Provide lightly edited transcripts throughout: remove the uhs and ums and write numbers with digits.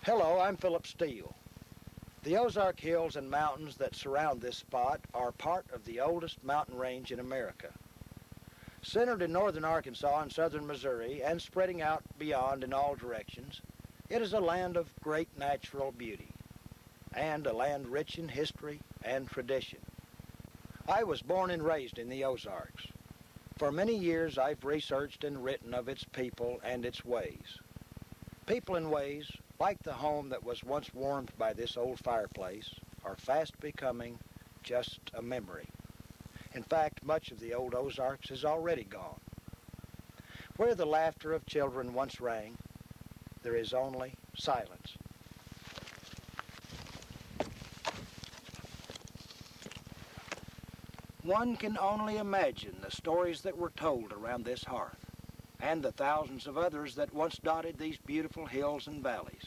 Hello, I'm Philip Steele. The Ozark Hills and mountains that surround this spot are part of the oldest mountain range in America. Centered in northern Arkansas and southern Missouri and spreading out beyond in all directions, it is a land of great natural beauty and a land rich in history and tradition. I was born and raised in the Ozarks. For many years I've researched and written of its people and its ways. People and ways, like the home that was once warmed by this old fireplace, are fast becoming just a memory. In fact, much of the old Ozarks is already gone. Where the laughter of children once rang, there is only silence. One can only imagine the stories that were told around this hearth, and the thousands of others that once dotted these beautiful hills and valleys.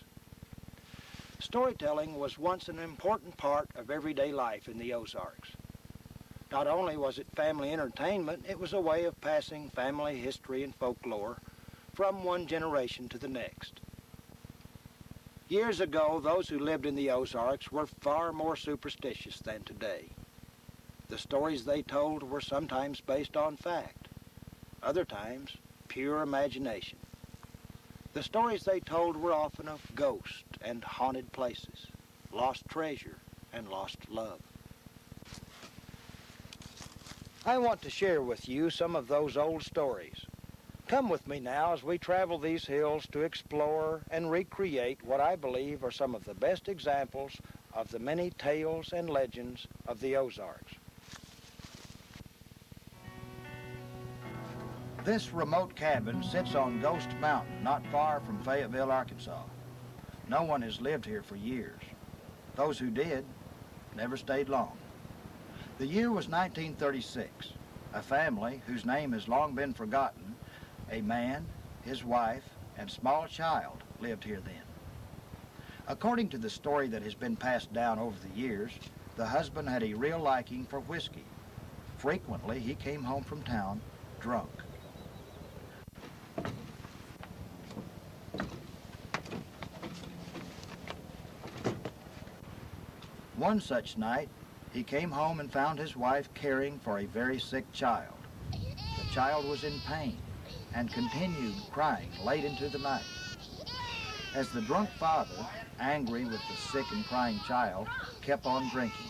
Storytelling was once an important part of everyday life in the Ozarks. Not only was it family entertainment, it was a way of passing family history and folklore from one generation to the next. Years ago, those who lived in the Ozarks were far more superstitious than today. The stories they told were sometimes based on fact, other times pure imagination. The stories they told were often of ghosts and haunted places, lost treasure and lost love. I want to share with you some of those old stories. Come with me now as we travel these hills to explore and recreate what I believe are some of the best examples of the many tales and legends of the Ozarks. This remote cabin sits on Ghost Mountain, not far from Fayetteville, Arkansas. No one has lived here for years. Those who did never stayed long. The year was 1936. A family whose name has long been forgotten, a man, his wife, and small child lived here then. According to the story that has been passed down over the years, the husband had a real liking for whiskey. Frequently, he came home from town drunk. One such night, he came home and found his wife caring for a very sick child. The child was in pain and continued crying late into the night. As the drunk father, angry with the sick and crying child, kept on drinking.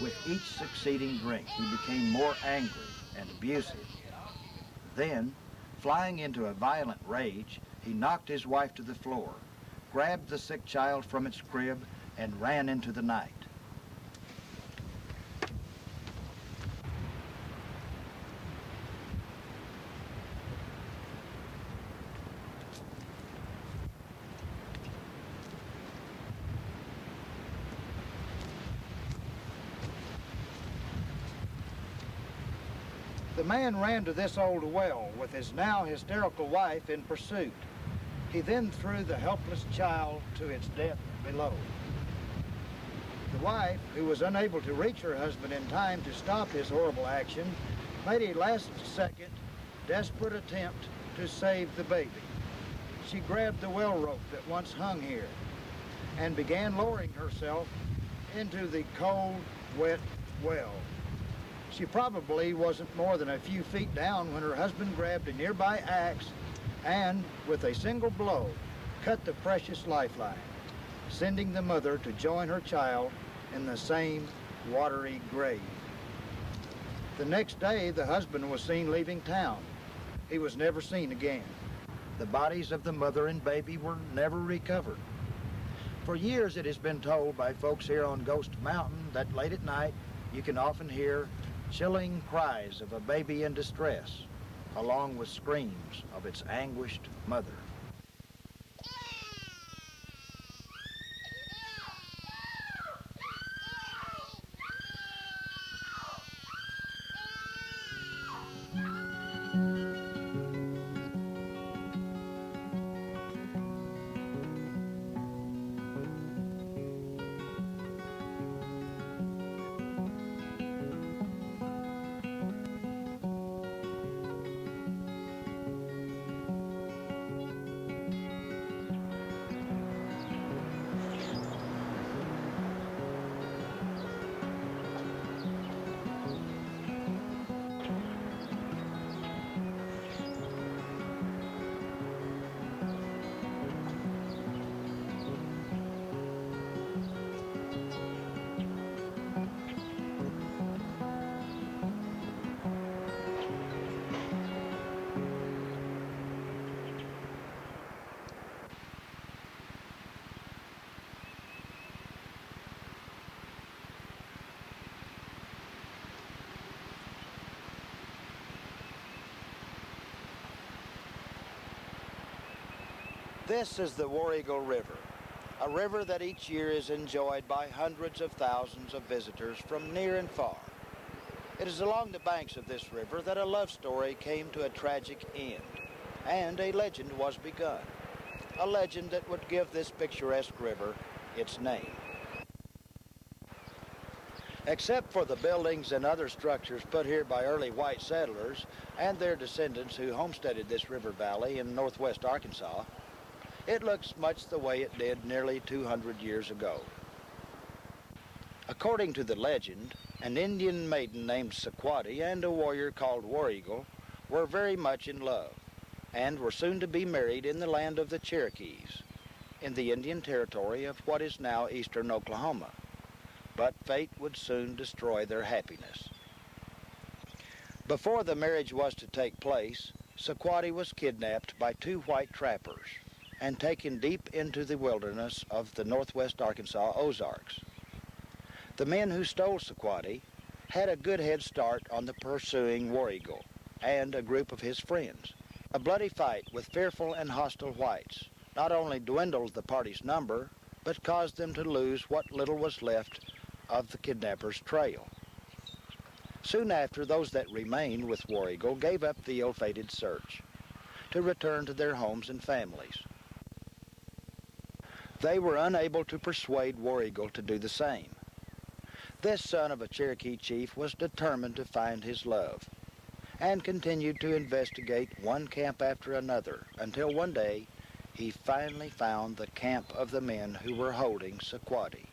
With each succeeding drink, he became more angry and abusive. Then, flying into a violent rage, he knocked his wife to the floor, grabbed the sick child from its crib, and ran into the night. The man ran to this old well with his now hysterical wife in pursuit. He then threw the helpless child to its death below. The wife, who was unable to reach her husband in time to stop his horrible action, made a last-second, desperate attempt to save the baby. She grabbed the well rope that once hung here and began lowering herself into the cold, wet well. She probably wasn't more than a few feet down when her husband grabbed a nearby axe and, with a single blow, cut the precious lifeline, sending the mother to join her child in the same watery grave. The next day, the husband was seen leaving town. He was never seen again. The bodies of the mother and baby were never recovered. For years, it has been told by folks here on Ghost Mountain that late at night, you can often hear chilling cries of a baby in distress, along with screams of its anguished mother. This is the War Eagle River, a river that each year is enjoyed by hundreds of thousands of visitors from near and far. It is along the banks of this river that a love story came to a tragic end, and a legend was begun, a legend that would give this picturesque river its name. Except for the buildings and other structures put here by early white settlers and their descendants who homesteaded this river valley in northwest Arkansas, it looks much the way it did nearly 200 years ago. According to the legend, an Indian maiden named Sequati and a warrior called War Eagle were very much in love and were soon to be married in the land of the Cherokees, in the Indian territory of what is now eastern Oklahoma. But fate would soon destroy their happiness. Before the marriage was to take place, Sequati was kidnapped by two white trappers and taken deep into the wilderness of the northwest Arkansas Ozarks. The men who stole Sequati had a good head start on the pursuing War Eagle and a group of his friends. A bloody fight with fearful and hostile whites not only dwindled the party's number, but caused them to lose what little was left of the kidnappers' trail. Soon after, those that remained with War Eagle gave up the ill-fated search to return to their homes and families. They were unable to persuade War Eagle to do the same. This son of a Cherokee chief was determined to find his love and continued to investigate one camp after another until one day he finally found the camp of the men who were holding Sequati.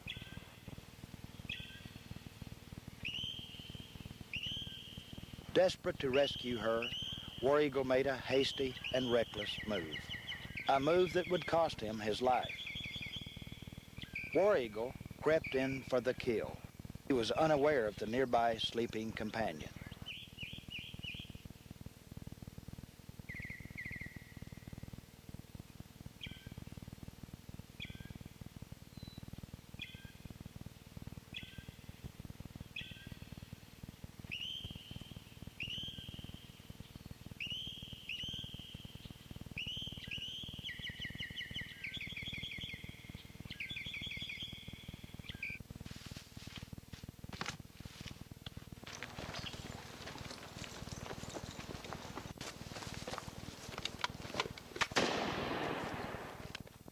Desperate to rescue her, War Eagle made a hasty and reckless move, a move that would cost him his life. War Eagle crept in for the kill. He was unaware of the nearby sleeping companion.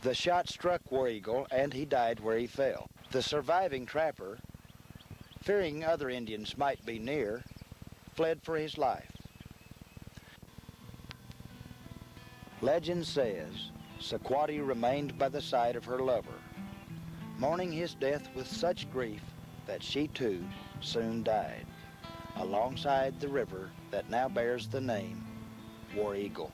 The shot struck War Eagle, and he died where he fell. The surviving trapper, fearing other Indians might be near, fled for his life. Legend says Sequati remained by the side of her lover, mourning his death with such grief that she too soon died, alongside the river that now bears the name War Eagle.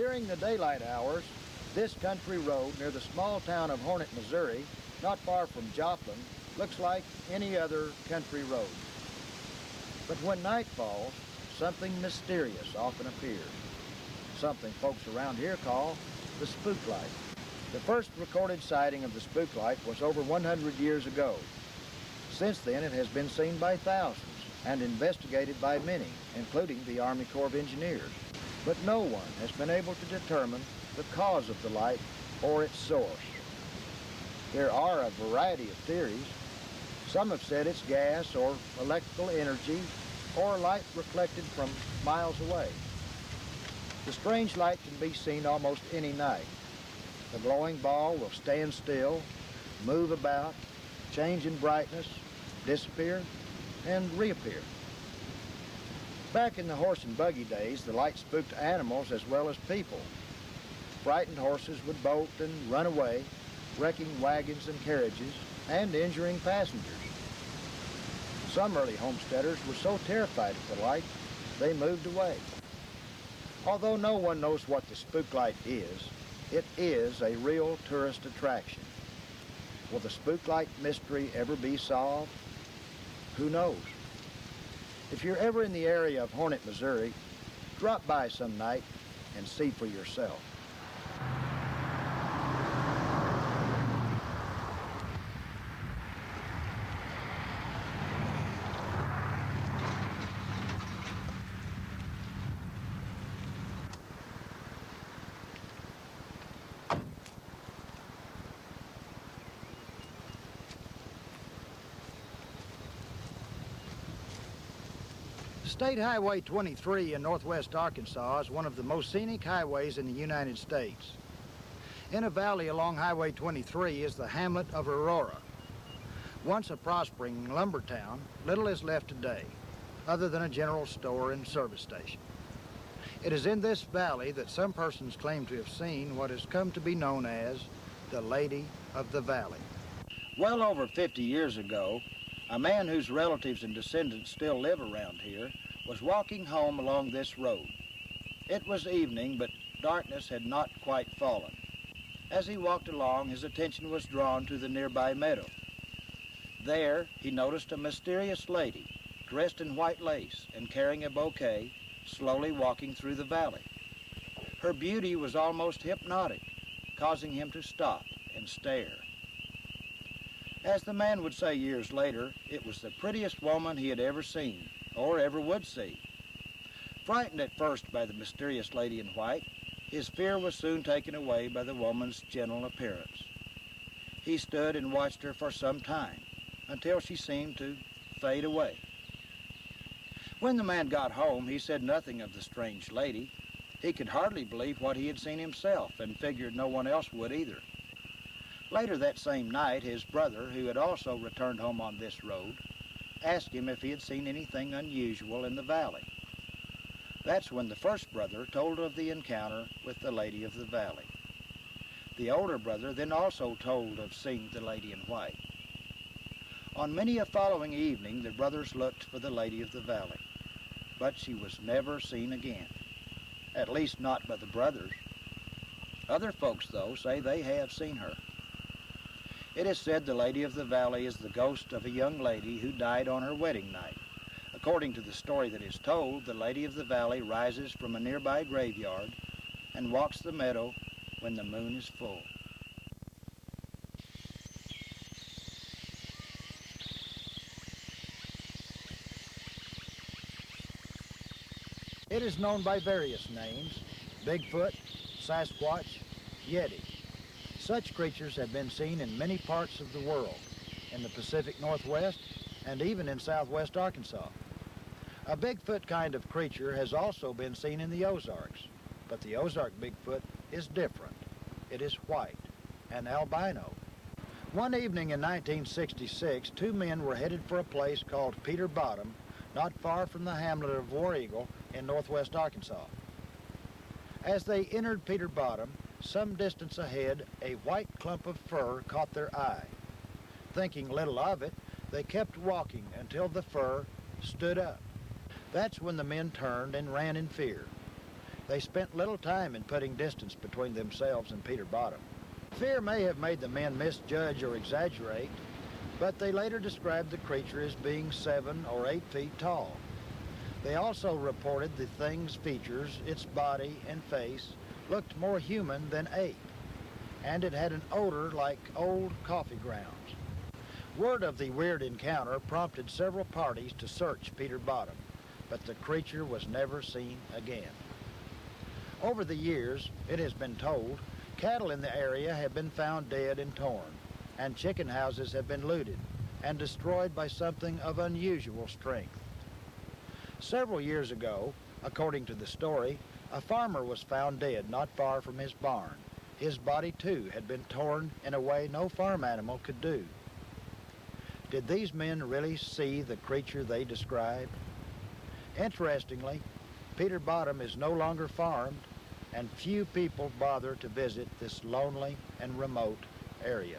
During the daylight hours, this country road near the small town of Hornet, Missouri, not far from Joplin, looks like any other country road. But when night falls, something mysterious often appears, something folks around here call the spook light. The first recorded sighting of the spook light was over 100 years ago. Since then, it has been seen by thousands and investigated by many, including the Army Corps of Engineers. But no one has been able to determine the cause of the light or its source. There are a variety of theories. Some have said it's gas or electrical energy or light reflected from miles away. The strange light can be seen almost any night. The glowing ball will stand still, move about, change in brightness, disappear, and reappear. Back in the horse and buggy days, the light spooked animals as well as people. Frightened horses would bolt and run away, wrecking wagons and carriages and injuring passengers. Some early homesteaders were so terrified of the light, they moved away. Although no one knows what the spook light is, it is a real tourist attraction. Will the spook light mystery ever be solved? Who knows? If you're ever in the area of Hornet, Missouri, drop by some night and see for yourself. State Highway 23 in northwest Arkansas is one of the most scenic highways in the United States. In a valley along Highway 23 is the hamlet of Aurora. Once a prospering lumber town, little is left today, other than a general store and service station. It is in this valley that some persons claim to have seen what has come to be known as the Lady of the Valley. Well over 50 years ago, a man whose relatives and descendants still live around here was walking home along this road. It was evening, but darkness had not quite fallen. As he walked along, his attention was drawn to the nearby meadow. There, he noticed a mysterious lady, dressed in white lace and carrying a bouquet, slowly walking through the valley. Her beauty was almost hypnotic, causing him to stop and stare. As the man would say years later, it was the prettiest woman he had ever seen, or ever would see. Frightened at first by the mysterious lady in white, his fear was soon taken away by the woman's gentle appearance. He stood and watched her for some time, until she seemed to fade away. When the man got home, he said nothing of the strange lady. He could hardly believe what he had seen himself, and figured no one else would either. Later that same night, his brother, who had also returned home on this road, asked him if he had seen anything unusual in the valley. That's when the first brother told of the encounter with the Lady of the Valley. The older brother then also told of seeing the lady in white. On many a following evening, the brothers looked for the Lady of the Valley, but she was never seen again, at least not by the brothers. Other folks, though, say they have seen her. It is said the Lady of the Valley is the ghost of a young lady who died on her wedding night. According to the story that is told, the Lady of the Valley rises from a nearby graveyard and walks the meadow when the moon is full. It is known by various names: Bigfoot, Sasquatch, Yeti. Such creatures have been seen in many parts of the world, in the Pacific Northwest and even in southwest Arkansas. A Bigfoot kind of creature has also been seen in the Ozarks, but the Ozark Bigfoot is different. It is white and albino. One evening in 1966, two men were headed for a place called Peter Bottom, not far from the hamlet of War Eagle in northwest Arkansas. As they entered Peter Bottom, some distance ahead, a white clump of fur caught their eye. Thinking little of it, they kept walking until the fur stood up. That's when the men turned and ran in fear. They spent little time in putting distance between themselves and Peter Bottom. Fear may have made the men misjudge or exaggerate, but they later described the creature as being 7 or 8 feet tall. They also reported the thing's features, its body and face, looked more human than ape, and it had an odor like old coffee grounds. Word of the weird encounter prompted several parties to search Peter Bottom, but the creature was never seen again. Over the years, it has been told, cattle in the area have been found dead and torn, and chicken houses have been looted and destroyed by something of unusual strength. Several years ago, according to the story, a farmer was found dead not far from his barn. His body, too, had been torn in a way no farm animal could do. Did these men really see the creature they described? Interestingly, Peter Bottom is no longer farmed, and few people bother to visit this lonely and remote area.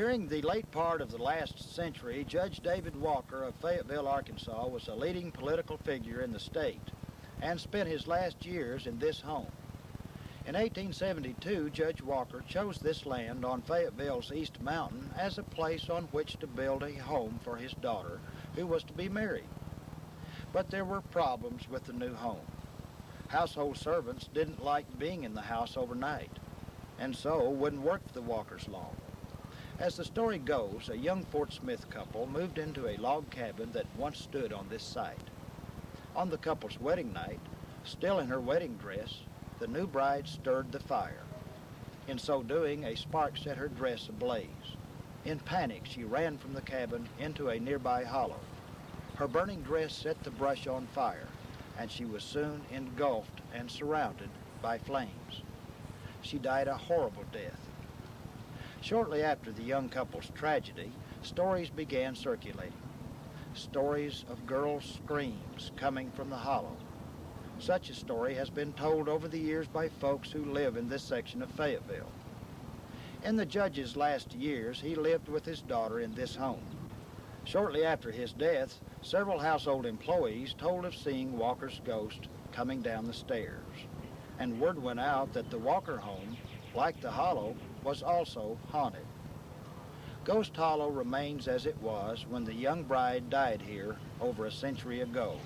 During the late part of the last century, Judge David Walker of Fayetteville, Arkansas, was a leading political figure in the state. and spent his last years in this home. In 1872, Judge Walker chose this land on Fayetteville's East Mountain as a place on which to build a home for his daughter, who was to be married. But there were problems with the new home. Household servants didn't like being in the house overnight, and so wouldn't work for the Walkers long. As the story goes, a young Fort Smith couple moved into a log cabin that once stood on this site. On the couple's wedding night, still in her wedding dress, the new bride stirred the fire. In so doing, a spark set her dress ablaze. In panic, she ran from the cabin into a nearby hollow. Her burning dress set the brush on fire, and she was soon engulfed and surrounded by flames. She died a horrible death. Shortly after the young couple's tragedy, stories began circulating. Stories of girls' screams coming from the hollow. Such a story has been told over the years by folks who live in this section of Fayetteville. In the judge's last years, he lived with his daughter in this home. Shortly after his death, several household employees told of seeing Walker's ghost coming down the stairs, and word went out that the Walker home, like the hollow, was also haunted. Ghost Hollow remains as it was when the young bride died here over a century ago,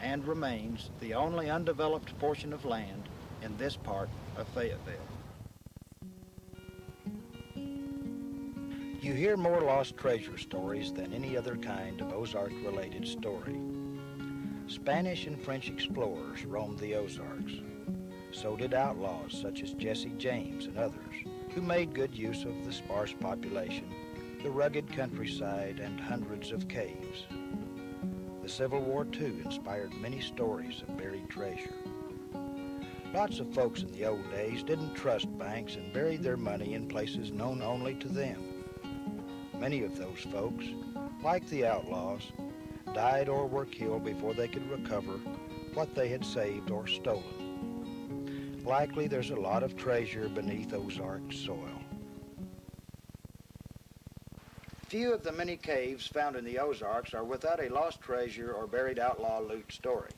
and remains the only undeveloped portion of land in this part of Fayetteville. You hear more lost treasure stories than any other kind of Ozark-related story. Spanish and French explorers roamed the Ozarks. So did outlaws such as Jesse James and others, who made good use of the sparse population, the rugged countryside, and hundreds of caves. The Civil War, too, inspired many stories of buried treasure. Lots of folks in the old days didn't trust banks and buried their money in places known only to them. Many of those folks, like the outlaws, died or were killed before they could recover what they had saved or stolen. Likely there's a lot of treasure beneath Ozark soil. Few of the many caves found in the Ozarks are without a lost treasure or buried outlaw loot story.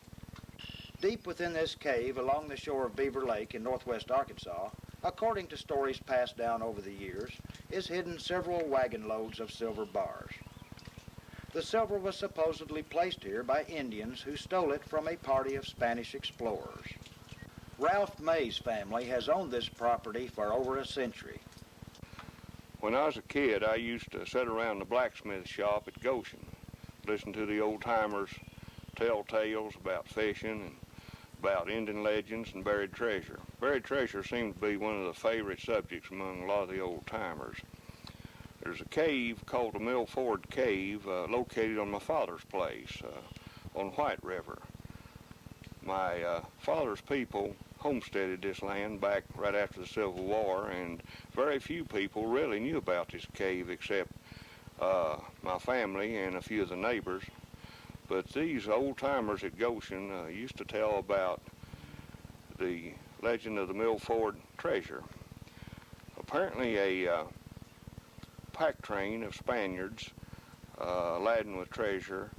Deep within this cave along the shore of Beaver Lake in northwest Arkansas, according to stories passed down over the years, is hidden several wagon loads of silver bars. The silver was supposedly placed here by Indians who stole it from a party of Spanish explorers. Ralph May's family has owned this property for over a century. When I was a kid, I used to sit around the blacksmith shop at Goshen, listen to the old-timers tell tales about fishing and about Indian legends and buried treasure. Buried treasure seemed to be one of the favorite subjects among a lot of the old-timers. There's a cave called the Mill Ford Cave located on my father's place on White River. My father's people homesteaded this land back right after the Civil War, and very few people really knew about this cave except my family and a few of the neighbors. But these old-timers at Goshen used to tell about the legend of the Mill Ford treasure. Apparently a pack train of Spaniards laden with treasure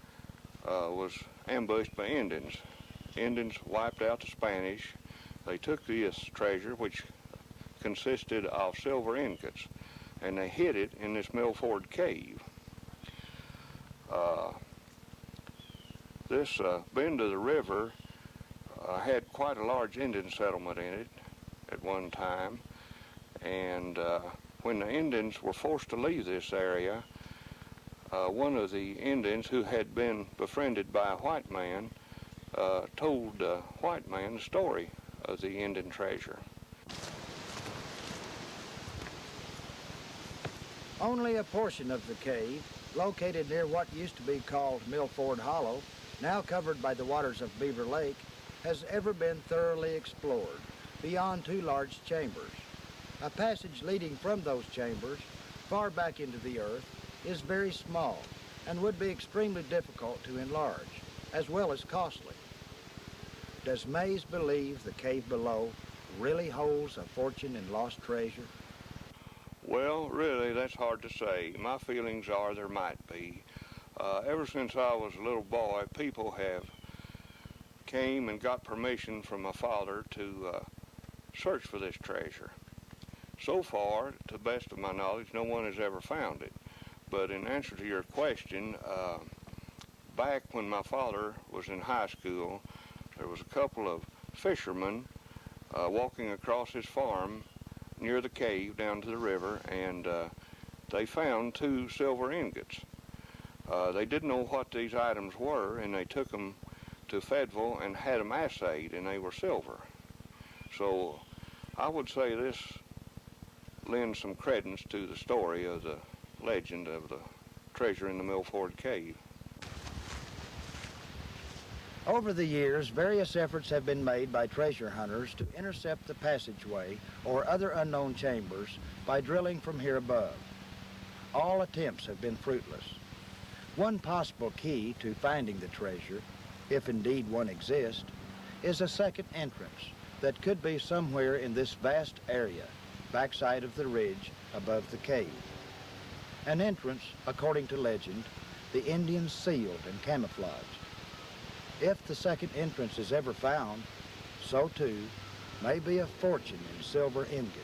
was ambushed by Indians. Indians wiped out the Spanish. They took this treasure, which consisted of silver ingots, and they hid it in this Mill Ford cave. This bend of the river had quite a large Indian settlement in it at one time, and when the Indians were forced to leave this area, one of the Indians who had been befriended by a white man told the white man the story of the Indian treasure. Only a portion of the cave, located near what used to be called Milford Hollow, now covered by the waters of Beaver Lake, has ever been thoroughly explored, beyond two large chambers. A passage leading from those chambers, far back into the earth, is very small and would be extremely difficult to enlarge, as well as costly. Does Mays believe the cave below really holds a fortune in lost treasure? Well, really, that's hard to say. My feelings are there might be. Ever since I was a little boy, people have came and got permission from my father to search for this treasure. So far, to the best of my knowledge, no one has ever found it. But in answer to your question, back when my father was in high school, there was a couple of fishermen walking across his farm near the cave down to the river, and they found 2 silver ingots. They didn't know what these items were, and they took them to Fayetteville and had them assayed, and they were silver. So I would say this lends some credence to the story of the legend of the treasure in the Milford Cave. Over the years, various efforts have been made by treasure hunters to intercept the passageway or other unknown chambers by drilling from here above. All attempts have been fruitless. One possible key to finding the treasure, if indeed one exists, is a second entrance that could be somewhere in this vast area, backside of the ridge above the cave. An entrance, according to legend, the Indians sealed and camouflaged. If the second entrance is ever found, so too may be a fortune in silver ingots.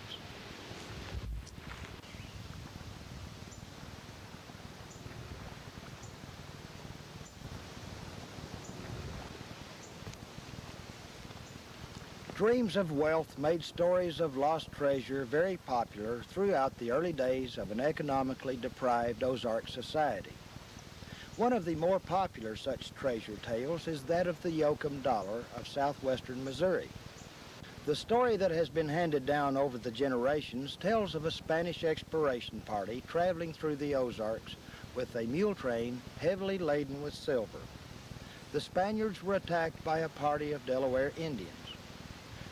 Dreams of wealth made stories of lost treasure very popular throughout the early days of an economically deprived Ozark society. One of the more popular such treasure tales is that of the Yoakum dollar of southwestern Missouri. The story that has been handed down over the generations tells of a Spanish exploration party traveling through the Ozarks with a mule train heavily laden with silver. The Spaniards were attacked by a party of Delaware Indians.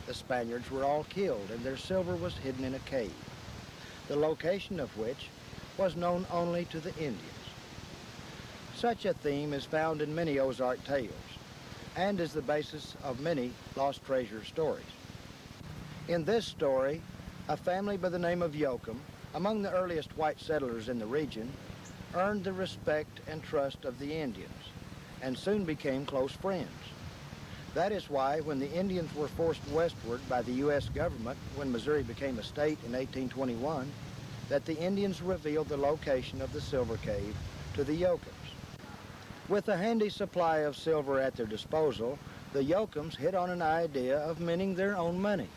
The Spaniards were all killed and their silver was hidden in a cave, the location of which was known only to the Indians. Such a theme is found in many Ozark tales and is the basis of many lost treasure stories. In this story, a family by the name of Yoakum, among the earliest white settlers in the region, earned the respect and trust of the Indians and soon became close friends. That is why when the Indians were forced westward by the U.S. government when Missouri became a state in 1821, that the Indians revealed the location of the silver cave to the Yoakums. With a handy supply of silver at their disposal, the Yoakums hit on an idea of minting their own money,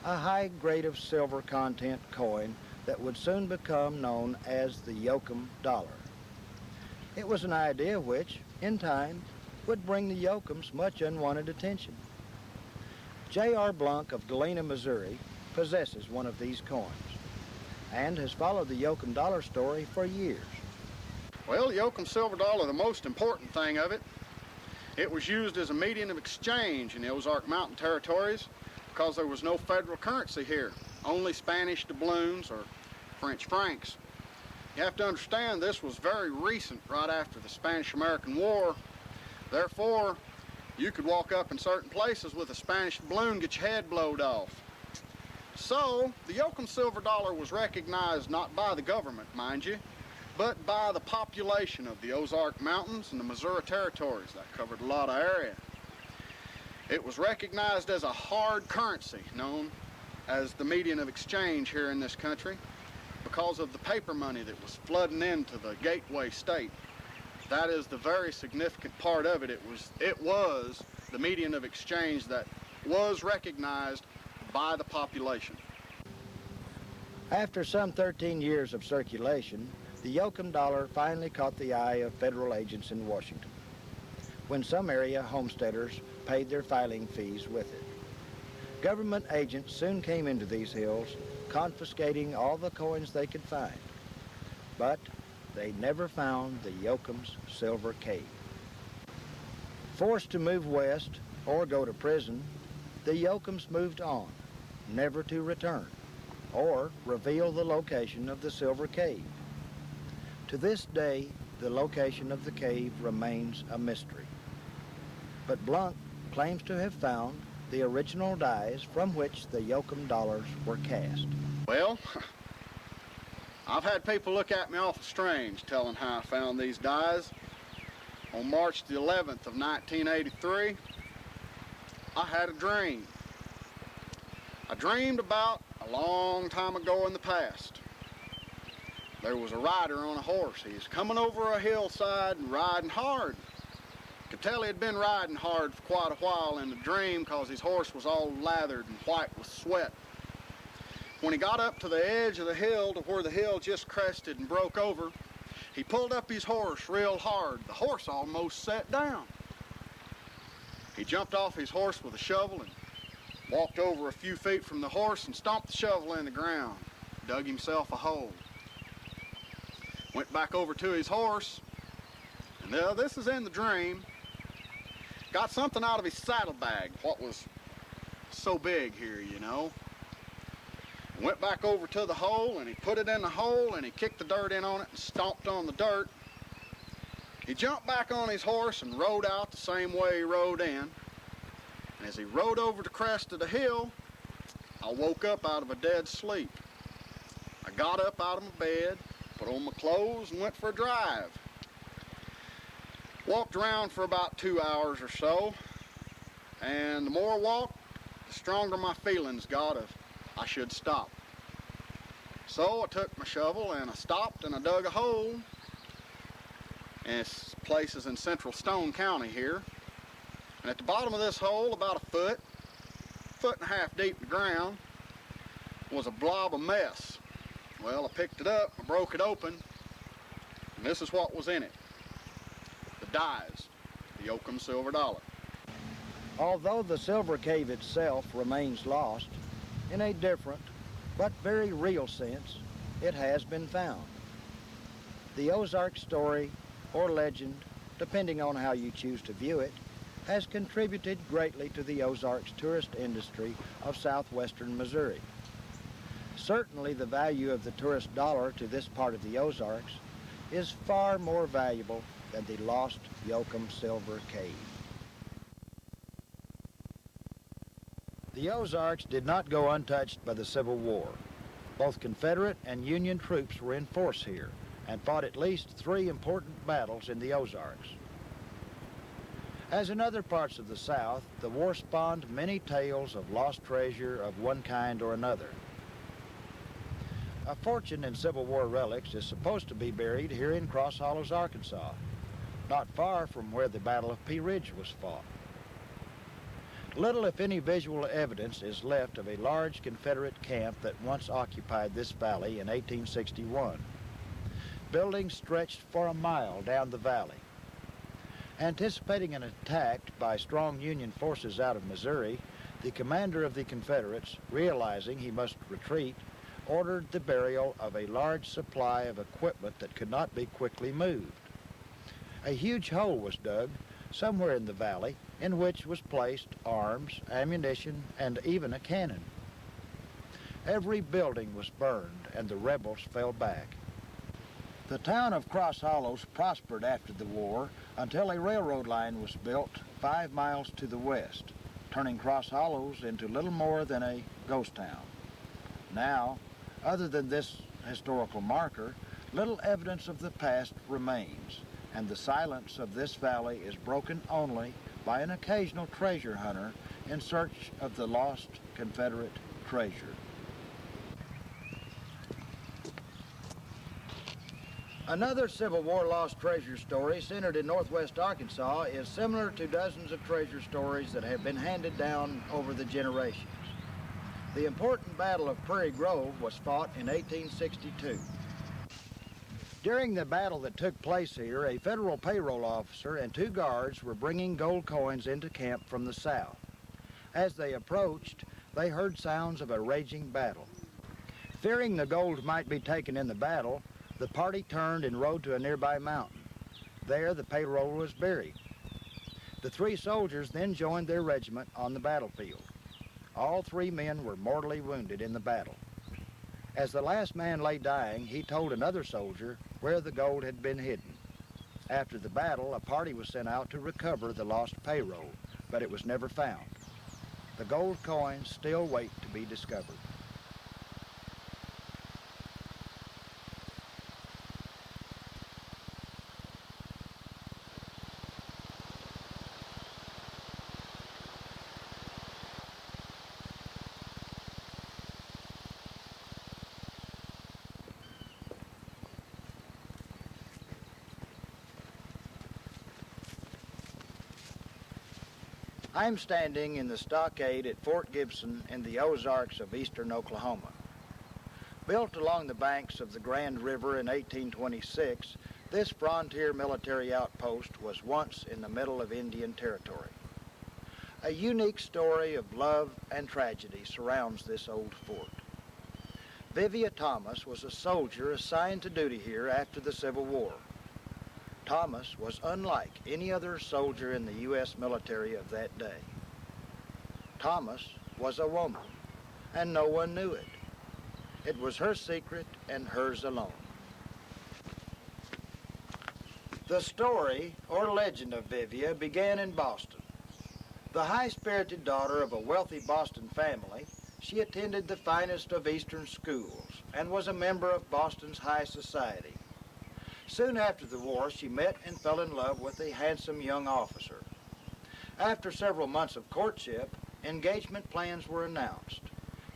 a high grade of silver content coin that would soon become known as the Yoakum dollar. It was an idea which, in time, would bring the Yoakums much unwanted attention. J.R. Blanc of Galena, Missouri, possesses one of these coins and has followed the Yoakum dollar story for years. Well, the Yoakum silver dollar, the most important thing of it, it was used as a medium of exchange in the Ozark Mountain territories because there was no federal currency here, only Spanish doubloons or French francs. You have to understand this was very recent, right after the Spanish-American War. Therefore, you could walk up in certain places with a Spanish doubloon, get your head blowed off. So, the Yoakum silver dollar was recognized not by the government, mind you, but by the population of the Ozark Mountains and the Missouri territories. That covered a lot of area. It was recognized as a hard currency, known as the medium of exchange here in this country, because of the paper money that was flooding into the gateway state. That is the very significant part of it. It was the medium of exchange that was recognized by the population. After some 13 years of circulation, the Yoakum dollar finally caught the eye of federal agents in Washington, when some area homesteaders paid their filing fees with it. Government agents soon came into these hills, confiscating all the coins they could find. But they never found the Yoakum's silver cave. Forced to move west or go to prison, the Yoakums moved on, never to return or reveal the location of the silver cave. To this day, the location of the cave remains a mystery. But Blanc claims to have found the original dies from which the Yoakum dollars were cast. Well, I've had people look at me awful strange telling how I found these dies. On March the 11th of 1983, I had a dream. I dreamed about a long time ago in the past. There was a rider on a horse. He was coming over a hillside and riding hard. Could tell he had been riding hard for quite a while in the dream because his horse was all lathered and white with sweat. When he got up to the edge of the hill to where the hill just crested and broke over, he pulled up his horse real hard. The horse almost sat down. He jumped off his horse with a shovel and walked over a few feet from the horse and stomped the shovel in the ground, dug himself a hole. Went back over to his horse, and now this is in the dream, got something out of his saddlebag, what was so big here, you know. Went back over to the hole, and he put it in the hole, and he kicked the dirt in on it and stomped on the dirt. He jumped back on his horse and rode out the same way he rode in. And as he rode over the crest of the hill, I woke up out of a dead sleep. I got up out of my bed, put on my clothes, and went for a drive. Walked around for about 2 hours or so, and the more I walked, the stronger my feelings got of I should stop. So I took my shovel and I stopped and I dug a hole. And this place is in central Stone County here. And at the bottom of this hole, about a foot and a half deep in the ground, was a blob of mess. Well, I picked it up, I broke it open, and this is what was in it. The dies, the Oakham silver dollar. Although the silver cave itself remains lost, in a different but very real sense, it has been found. The Ozarks story or legend, depending on how you choose to view it, has contributed greatly to the Ozarks tourist industry of southwestern Missouri. Certainly the value of the tourist dollar to this part of the Ozarks is far more valuable than the lost Oakham Silver Cave. The Ozarks did not go untouched by the Civil War. Both Confederate and Union troops were in force here and fought at least 3 important battles in the Ozarks. As in other parts of the South, the war spawned many tales of lost treasure of one kind or another. A fortune in Civil War relics is supposed to be buried here in Cross Hollows, Arkansas, not far from where the Battle of Pea Ridge was fought. Little, if any, visual evidence is left of a large Confederate camp that once occupied this valley in 1861. Buildings stretched for a mile down the valley. Anticipating an attack by strong Union forces out of Missouri, the commander of the Confederates, realizing he must retreat, ordered the burial of a large supply of equipment that could not be quickly moved. A huge hole was dug somewhere in the valley in which was placed arms, ammunition, and even a cannon. Every building was burned and the rebels fell back. The town of Cross Hollows prospered after the war until a railroad line was built 5 miles to the west, turning Cross Hollows into little more than a ghost town. Now, other than this historical marker, little evidence of the past remains, and the silence of this valley is broken only by an occasional treasure hunter in search of the lost Confederate treasure. Another Civil War lost treasure story centered in northwest Arkansas is similar to dozens of treasure stories that have been handed down over the generations. The important Battle of Prairie Grove was fought in 1862. During the battle that took place here, a federal payroll officer and 2 guards were bringing gold coins into camp from the south. As they approached, they heard sounds of a raging battle. Fearing the gold might be taken in the battle, the party turned and rode to a nearby mountain. There, the payroll was buried. The 3 soldiers then joined their regiment on the battlefield. All 3 men were mortally wounded in the battle. As the last man lay dying, he told another soldier where the gold had been hidden. After the battle, a party was sent out to recover the lost payroll, but it was never found. The gold coins still wait to be discovered. I'm standing in the stockade at Fort Gibson in the Ozarks of eastern Oklahoma. Built along the banks of the Grand River in 1826, this frontier military outpost was once in the middle of Indian Territory. A unique story of love and tragedy surrounds this old fort. Vivia Thomas was a soldier assigned to duty here after the Civil War. Thomas was unlike any other soldier in the U.S. military of that day. Thomas was a woman, and no one knew it. It was her secret and hers alone. The story, or legend of Vivia, began in Boston. The high-spirited daughter of a wealthy Boston family, she attended the finest of Eastern schools and was a member of Boston's high society. Soon after the war, she met and fell in love with a handsome young officer. After several months of courtship, engagement plans were announced.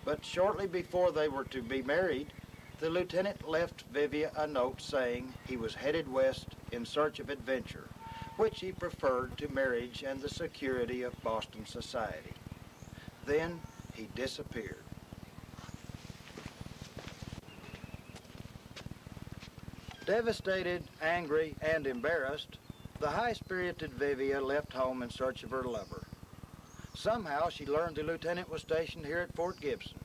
But shortly before they were to be married, the lieutenant left Vivia a note saying he was headed west in search of adventure, which he preferred to marriage and the security of Boston society. Then he disappeared. Devastated, angry, and embarrassed, the high-spirited Vivia left home in search of her lover. Somehow she learned the lieutenant was stationed here at Fort Gibson.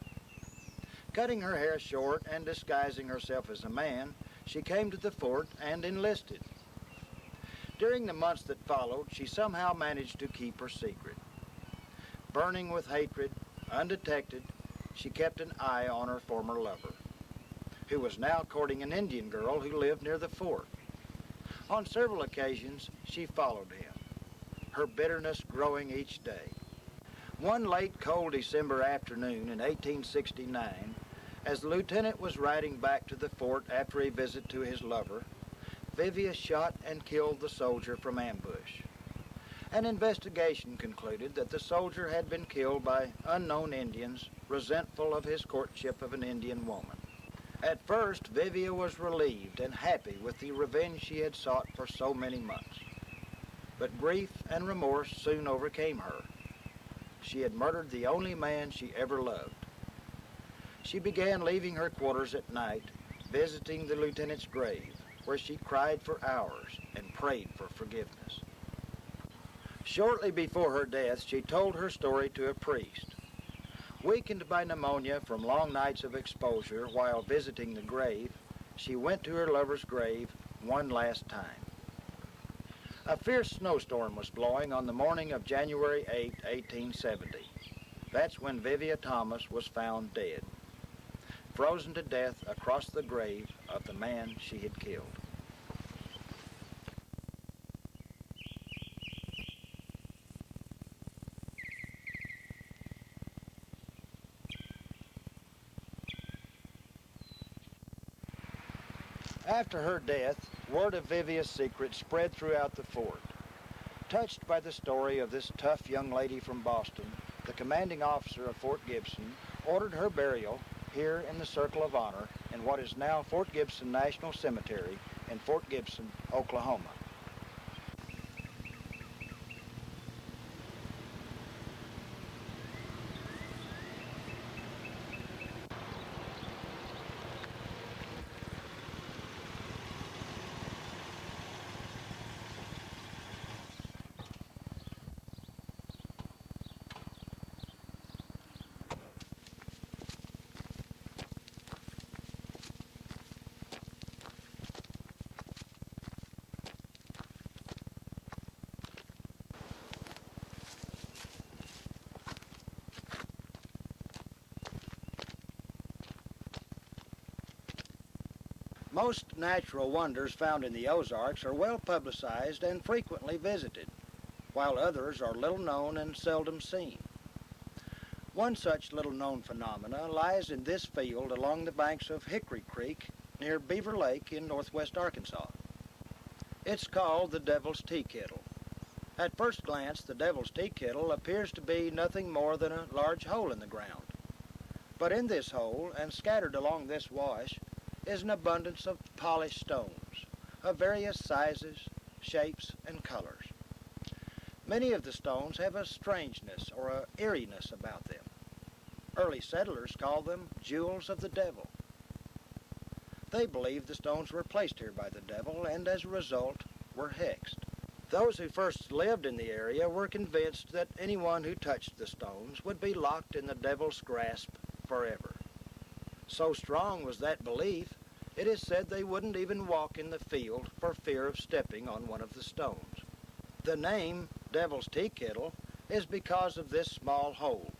Cutting her hair short and disguising herself as a man, she came to the fort and enlisted. During the months that followed, she somehow managed to keep her secret. Burning with hatred, undetected, she kept an eye on her former lover, who was now courting an Indian girl who lived near the fort. On several occasions, she followed him, her bitterness growing each day. One late, cold December afternoon in 1869, as the lieutenant was riding back to the fort after a visit to his lover, Vivia shot and killed the soldier from ambush. An investigation concluded that the soldier had been killed by unknown Indians resentful of his courtship of an Indian woman. At first, Vivia was relieved and happy with the revenge she had sought for so many months. But grief and remorse soon overcame her. She had murdered the only man she ever loved. She began leaving her quarters at night, visiting the lieutenant's grave, where she cried for hours and prayed for forgiveness. Shortly before her death, she told her story to a priest. Weakened by pneumonia from long nights of exposure while visiting the grave, she went to her lover's grave one last time. A fierce snowstorm was blowing on the morning of January 8, 1870. That's when Vivia Thomas was found dead, frozen to death across the grave of the man she had killed. After her death, word of Vivia's secret spread throughout the fort. Touched by the story of this tough young lady from Boston, the commanding officer of Fort Gibson ordered her burial here in the Circle of Honor in what is now Fort Gibson National Cemetery in Fort Gibson, Oklahoma. Most natural wonders found in the Ozarks are well publicized and frequently visited, while others are little known and seldom seen. One such little-known phenomena lies in this field along the banks of Hickory Creek near Beaver Lake in northwest Arkansas. It's called the Devil's Tea Kettle. At first glance, the Devil's Tea Kettle appears to be nothing more than a large hole in the ground. But in this hole, and scattered along this wash, is an abundance of polished stones of various sizes, shapes, and colors. Many of the stones have a strangeness or a eeriness about them. Early settlers called them jewels of the devil. They believed the stones were placed here by the devil and as a result were hexed. Those who first lived in the area were convinced that anyone who touched the stones would be locked in the devil's grasp forever. So strong was that belief, it is said they wouldn't even walk in the field for fear of stepping on one of the stones. The name Devil's Tea Kettle is because of this small hole,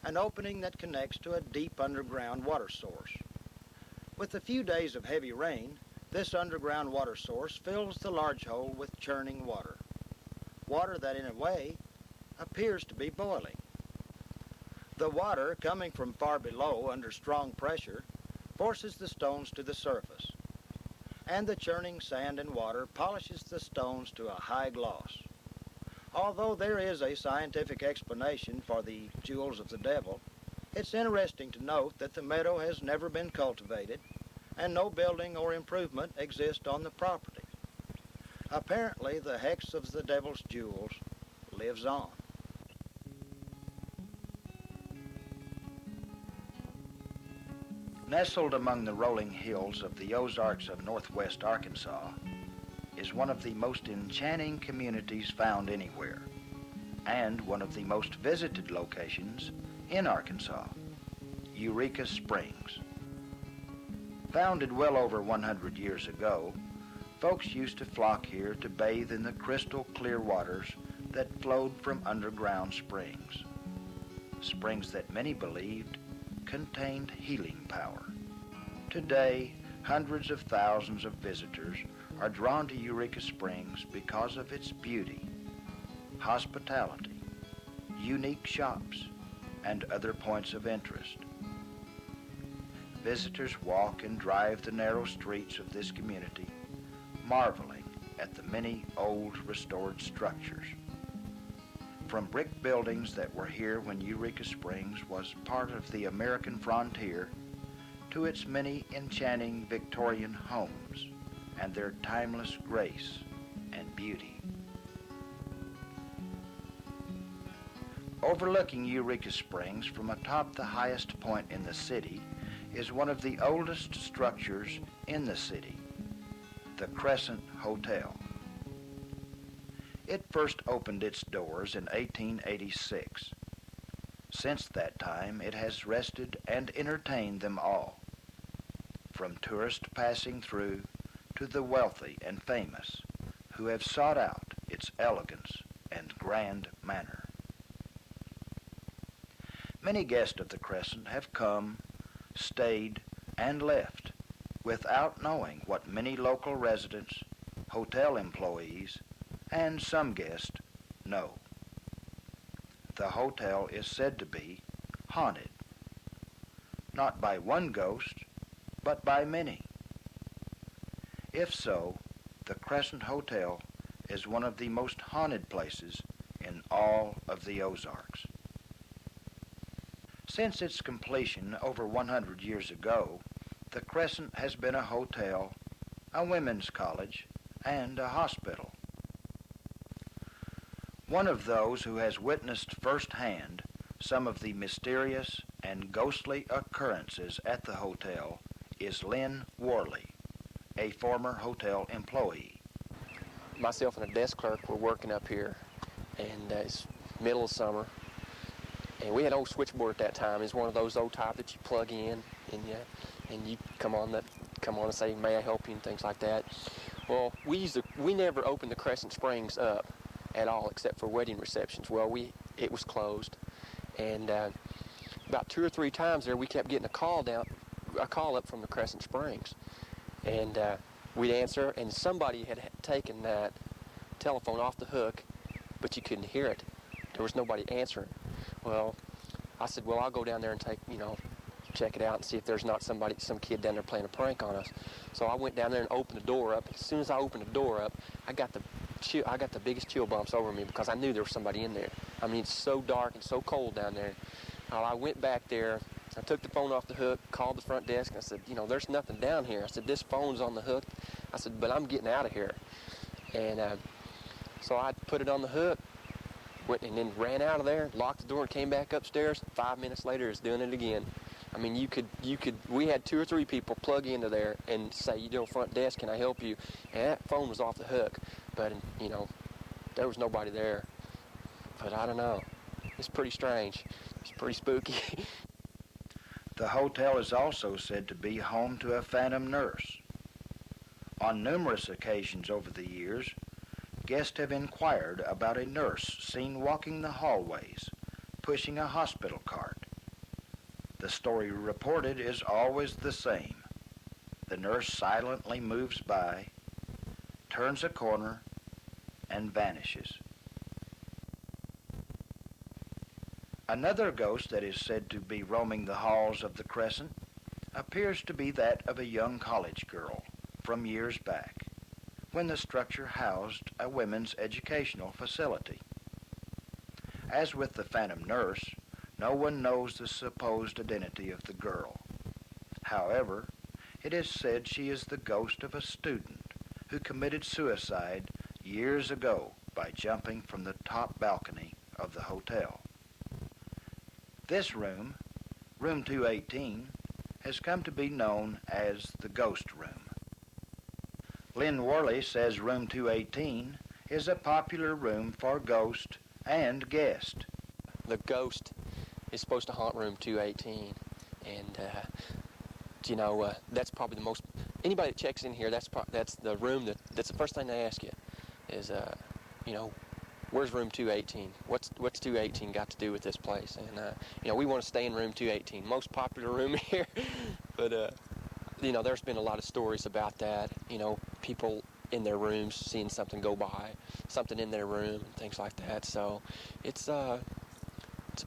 an opening that connects to a deep underground water source. With a few days of heavy rain, this underground water source fills the large hole with churning water. Water that, in a way, appears to be boiling. The water, coming from far below under strong pressure, forces the stones to the surface, and the churning sand and water polishes the stones to a high gloss. Although there is a scientific explanation for the jewels of the devil, it's interesting to note that the meadow has never been cultivated and no building or improvement exists on the property. Apparently, the hex of the devil's jewels lives on. Nestled among the rolling hills of the Ozarks of northwest Arkansas is one of the most enchanting communities found anywhere, and one of the most visited locations in Arkansas, Eureka Springs. Founded well over 100 years ago, folks used to flock here to bathe in the crystal clear waters that flowed from underground springs. Springs that many believed contained healing power. Today, hundreds of thousands of visitors are drawn to Eureka Springs because of its beauty, hospitality, unique shops, and other points of interest. Visitors walk and drive the narrow streets of this community, marveling at the many old restored structures. From brick buildings that were here when Eureka Springs was part of the American frontier, to its many enchanting Victorian homes and their timeless grace and beauty. Overlooking Eureka Springs from atop the highest point in the city is one of the oldest structures in the city, the Crescent Hotel. It first opened its doors in 1886. Since that time, it has rested and entertained them all, from tourists passing through to the wealthy and famous who have sought out its elegance and grand manner. Many guests of the Crescent have come, stayed, and left without knowing what many local residents, hotel employees, and some guests know. The hotel is said to be haunted, not by one ghost, but by many. If so, the Crescent Hotel is one of the most haunted places in all of the Ozarks. Since its completion over 100 years ago, the Crescent has been a hotel, a women's college, and a hospital. One of those who has witnessed firsthand some of the mysterious and ghostly occurrences at the hotel is Lynn Worley, a former hotel employee. Myself and a desk clerk were working up here, and it's middle of summer. And we had an old switchboard at that time. It's one of those old type that you plug in, and you come on and say, "May I help you?" and things like that. Well, we never opened the Crescent Springs up at all, except for wedding receptions. Well, it was closed, and about 2 or 3 times there, we kept getting a call up from the Crescent Springs, and we'd answer, and somebody had taken that telephone off the hook, but you couldn't hear it. There was nobody answering. Well, I said, well, I'll go down there and check it out and see if there's not some kid down there playing a prank on us. So I went down there and opened the door up. As soon as I opened the door up, I got the biggest chill bumps over me because I knew there was somebody in there. I mean, it's so dark and so cold down there. I went back there. I took the phone off the hook, called the front desk, and I said, there's nothing down here. I said, this phone's on the hook. I said, but I'm getting out of here. And so I put it on the hook, went and then ran out of there, locked the door, and came back upstairs. 5 minutes later, is doing it again. I mean, we had 2 or 3 people plug into there and say, you know, front desk, can I help you? And that phone was off the hook. But, you know, there was nobody there. But I don't know. It's pretty strange. It's pretty spooky. The hotel is also said to be home to a phantom nurse. On numerous occasions over the years, guests have inquired about a nurse seen walking the hallways, pushing a hospital cart. The story reported is always the same. The nurse silently moves by, turns a corner, and vanishes. Another ghost that is said to be roaming the halls of the Crescent appears to be that of a young college girl from years back, when the structure housed a women's educational facility. As with the phantom nurse, no one knows the supposed identity of the girl. However, it is said she is the ghost of a student who committed suicide years ago by jumping from the top balcony of the hotel. This room, room 218, has come to be known as the ghost room. Lynn Worley says room 218 is a popular room for ghost and guest. The ghost is supposed to haunt room 218, and you know, that's probably the most. Anybody that checks in here, that's the room that's the first thing they ask you is, you know, where's room 218? What's 218 got to do with this place? And you know, we want to stay in room 218, most popular room here. But you know, there's been a lot of stories about that. You know, people in their rooms seeing something go by, something in their room, and things like that. So it's a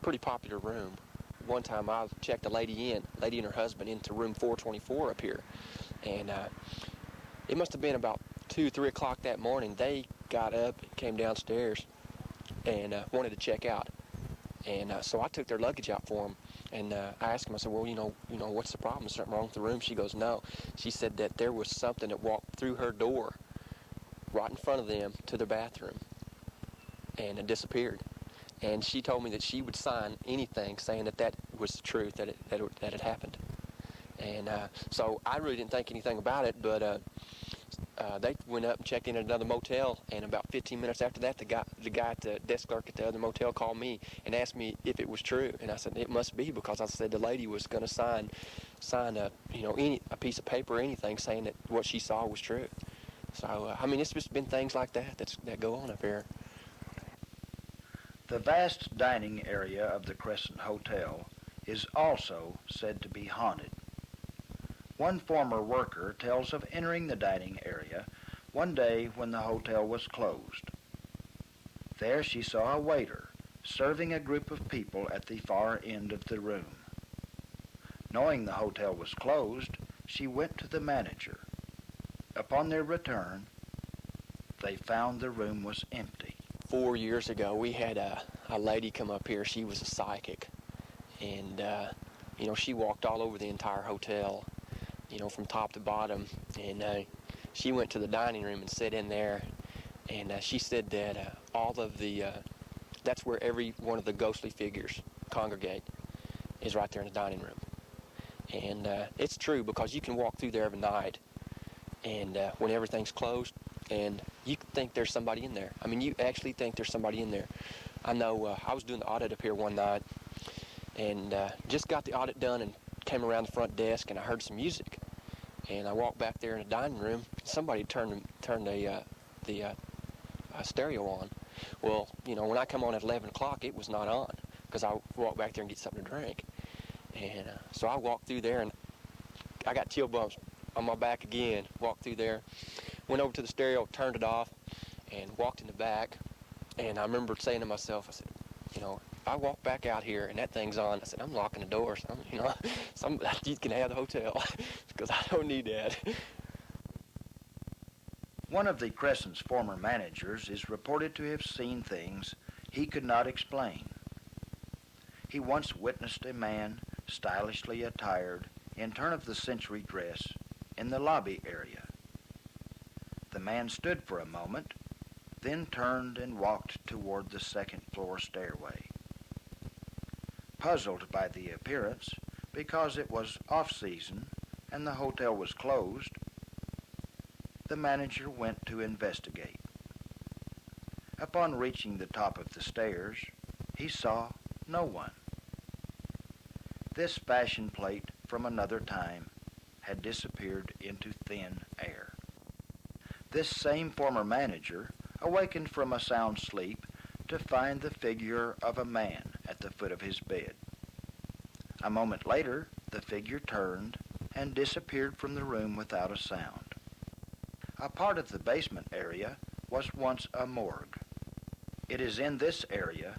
pretty popular room. One time I checked a lady and her husband into room 424 up here, and it must have been about 2-3 o'clock that morning. They got up and came downstairs and wanted to check out, and so I took their luggage out for them. And I asked him, I said, well, you know, what's the problem? Is something wrong with the room? She goes, no. She said that there was something that walked through her door right in front of them to their bathroom, and it disappeared. And she told me that she would sign anything saying that was the truth, that it happened. And so I really didn't think anything about it, but they went up and checked in at another motel, and about 15 minutes after that, the guy at the desk clerk at the other motel called me and asked me if it was true. And I said, it must be, because I said the lady was going to sign a, you know, a piece of paper or anything saying that what she saw was true. So, I mean, it's just been things like that go on up here. The vast dining area of the Crescent Hotel is also said to be haunted. One former worker tells of entering the dining area one day when the hotel was closed. There she saw a waiter serving a group of people at the far end of the room. Knowing the hotel was closed, she went to the manager. Upon their return, they found the room was empty. 4 years ago, we had a lady come up here. She was a psychic, and you know, she walked all over the entire hotel, you know, from top to bottom, and she went to the dining room and sat in there, and she said that all of the that's where every one of the ghostly figures congregate, is right there in the dining room. And it's true, because you can walk through there every night, and when everything's closed, and you think there's somebody in there. I mean, you actually think there's somebody in there. I know I was doing the audit up here one night, and just got the audit done and came around the front desk, and I heard some music. And I walked back there in the dining room. Somebody turned the stereo on. Well, you know, when I come on at 11 o'clock, it was not on, because I walked back there and get something to drink. And so I walked through there, and I got chill bumps on my back again. Walked through there, went over to the stereo, turned it off, and walked in the back. And I remember saying to myself, I said, you know, if I walk back out here and that thing's on, I said, I'm locking the doors. You know, you can have the hotel, because I don't need that. One of the Crescent's former managers is reported to have seen things he could not explain. He once witnessed a man stylishly attired in turn-of-the-century dress in the lobby area. The man stood for a moment, then turned and walked toward the second-floor stairway. Puzzled by the appearance, because it was off-season and the hotel was closed, the manager went to investigate. Upon reaching the top of the stairs, he saw no one. This fashion plate from another time had disappeared into thin air. This same former manager awakened from a sound sleep to find the figure of a man at the foot of his bed. A moment later, the figure turned and disappeared from the room without a sound. A part of the basement area was once a morgue. It is in this area,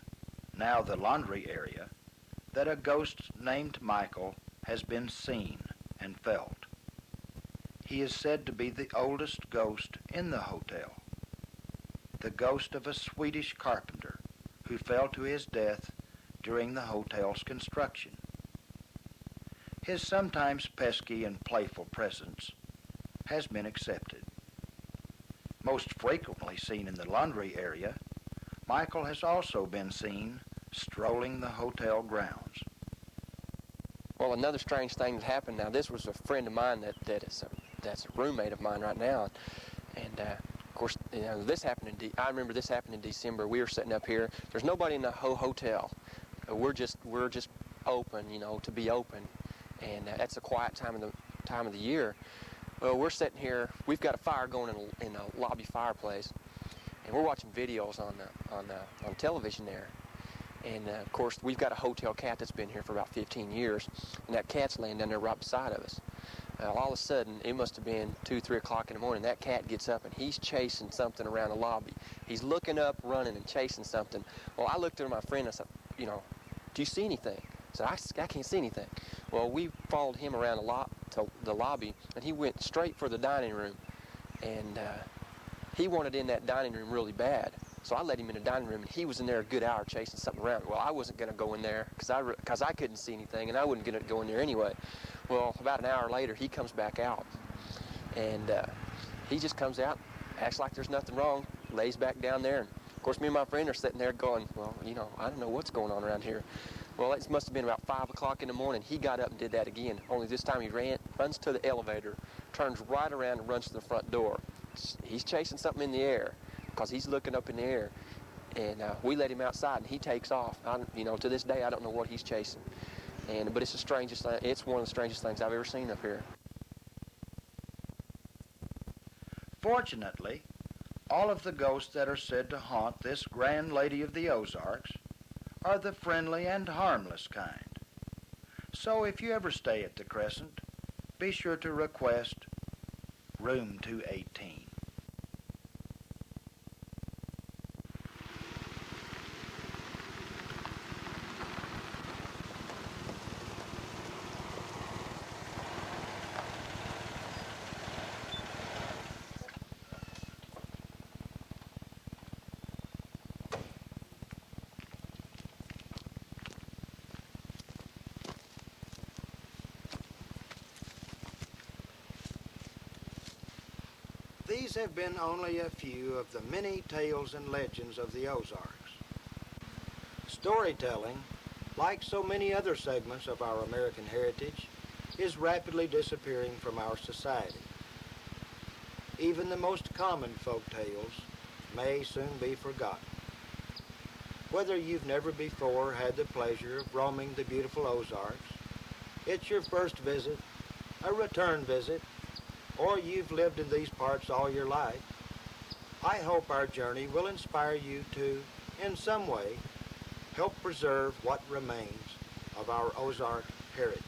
now the laundry area, that a ghost named Michael has been seen and felt. He is said to be the oldest ghost in the hotel, the ghost of a Swedish carpenter who fell to his death during the hotel's construction. His sometimes pesky and playful presence has been accepted. Most frequently seen in the laundry area, Michael has also been seen strolling the hotel grounds. Well, another strange thing that happened. Now, this was a friend of mine that's a roommate of mine right now, and of course, you know, this happened I remember this happened in December. We were sitting up here. There's nobody in the whole hotel. We're just open, you know, to be open, and that's a quiet time of the year. Well, we're sitting here. We've got a fire going in a lobby fireplace, and we're watching videos on television there. And of course, we've got a hotel cat that's been here for about 15 years, and that cat's laying down there right beside of us. All of a sudden, it must have been 2, 3 o'clock in the morning. That cat gets up and he's chasing something around the lobby. He's looking up, running, and chasing something. Well, I looked at my friend and I said, you know, do you see anything? I said, I can't see anything. Well, we followed him around to the lobby, and he went straight for the dining room. And he wanted in that dining room really bad. So I let him in the dining room, and he was in there a good hour chasing something around. Well, I wasn't going to go in there because I couldn't see anything, and I wasn't going to go in there anyway. Well, about an hour later, he comes back out, and he just comes out, acts like there's nothing wrong, lays back down there. And of course, me and my friend are sitting there going, well, you know, I don't know what's going on around here. Well, it must have been about 5 o'clock in the morning. He got up and did that again, only this time he runs to the elevator, turns right around and runs to the front door. He's chasing something in the air, because he's looking up in the air, and we let him outside, and he takes off. You know, to this day, I don't know what he's chasing, but it's the strangest thing. It's one of the strangest things I've ever seen up here. Fortunately, all of the ghosts that are said to haunt this grand lady of the Ozarks are the friendly and harmless kind. So if you ever stay at the Crescent, be sure to request room 218. These have been only a few of the many tales and legends of the Ozarks. Storytelling, like so many other segments of our American heritage, is rapidly disappearing from our society. Even the most common folk tales may soon be forgotten. Whether you've never before had the pleasure of roaming the beautiful Ozarks, it's your first visit, a return visit, or you've lived in these parts all your life, I hope our journey will inspire you to, in some way, help preserve what remains of our Ozark heritage.